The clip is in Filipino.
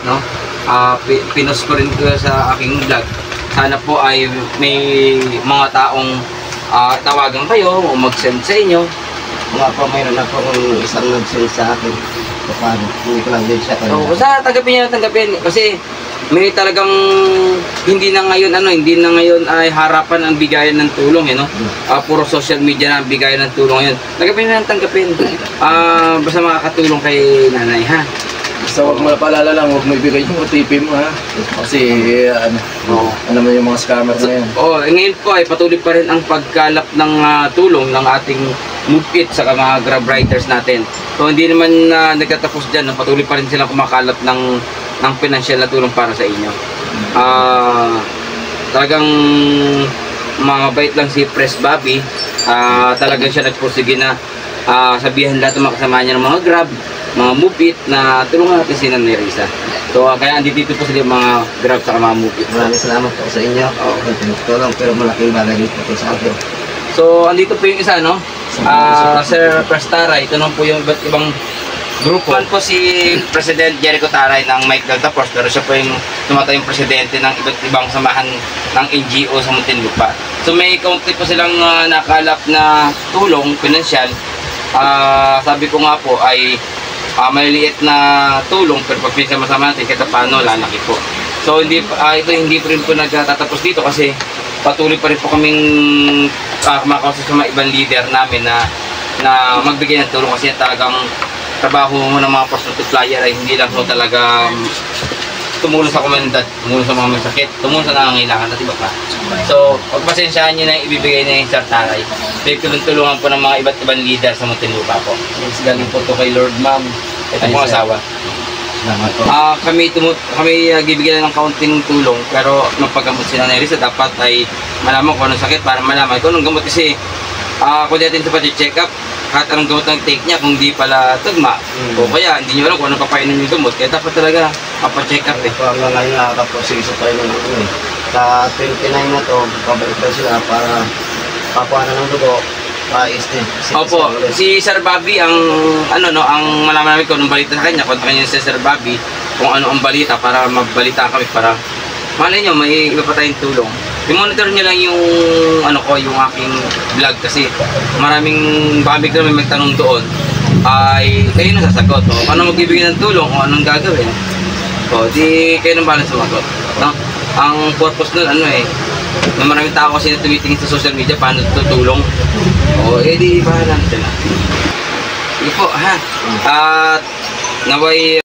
no? Pinost ko rin ko sa aking vlog. Sana po ay may mga taong tawagan kayo o mag-send sa inyo. Mga po, mayroon ako kung isang nag-send sa akin. Paano? Hindi ko lang din siya. So, basta tanggapin. Kasi may talagang hindi na ngayon ay harapan ang bigayan ng tulong, puro social media na ang bigayan ng tulong yun. Tanggapin. Basta makakatulong kay nanay, ha? So, huwag mo na paalala lang, huwag mo ibigay yung OTP mo, ha? Kasi, ano mo yung mga scammer na yan. Ngayon po ay patuloy pa rin ang pagkalap ng tulong ng ating Move It sa mga Grab riders natin. So, hindi naman nagtatapos dyan, patuloy pa rin silang kumakalap ng pinansyal na tulong para sa inyo. Talagang mabait lang si Press Bobby. Talagang siya nagpursige na sabihan lahat ng mga kasama niya ng mga Grab, mga Move It na tulungan natin si Nanay Risa. So kaya andito po sila mga Grab sa mga Move It. Maraming salamat po sa inyo. Tulong, pero malaking bagay dito po sa akin. So andito po yung isa, no? Sir Press Taray, ito naman po yung iba't ibang grupo. Yan po si President Jericho Taray ng Mike Delta Force, pero siya po yung tumatayong presidente ng iba't ibang samahan ng NGO sa Muntinlupa. So may kaunti po silang nakalap na tulong, pinansyal. Sabi ko nga po ay maliliit na tulong, pero pag pinasama natin kahit paano lalaki po. So ito hindi po rin po nagtatapos dito kasi patuloy pa rin po kaming kumakausap sa mga ibang leader namin na magbigay ng tulong kasi talagang trabaho ng mga force multiplier ay hindi lang po talaga tumulong sa komunidad, tumulong sa mga may sakit, tumulong sa nangangailangan at iba pa. So, pagpasensyahan nyo na ibibigay na yung Sir Taray. Tulungan po ng mga iba't ibang leader sa Muntinlupa po. Yes, galing po to kay Lord Ma'am. Ito pong asawa. Salamat po. Kami bibigyan ng kaunting tulong, pero magpagamot si Nanay Risa, dapat ay malaman kung anong sakit para malaman kung anong gamot kasi kung natin ito pati-check up, kahit anong gamot ang take niya, kung di pala tugma, o kaya hindi nyo alam kung anong papainom yung gamot, kaya dapat talaga papacheck up eh. Ito hanggang ngayon nakakaprosig sa tayo ng dugo eh. Sa 29 na to, pabalik daw sila para papuan na ng dugo, paayos din. Opo, si Sir Bobby ang ang malaman namin kung anong balita sa kanya, kontakin niyo si Sir Bobby kung ano ang balita para magbalita kami para malay nyo, may iba pa tayong tulong. I-monitor nyo lang yung yung aking vlog kasi maraming babig na may magtanong doon ay kayo na sasagot. Paano magbibigay ng tulong o anong gagawin? Di kayo nang bahala sumagot. No? Ang purpose nun na maraming tao kasi na tumitingin sa social media paano tutulong. Di bahala na sila. Hindi po, ha? At naway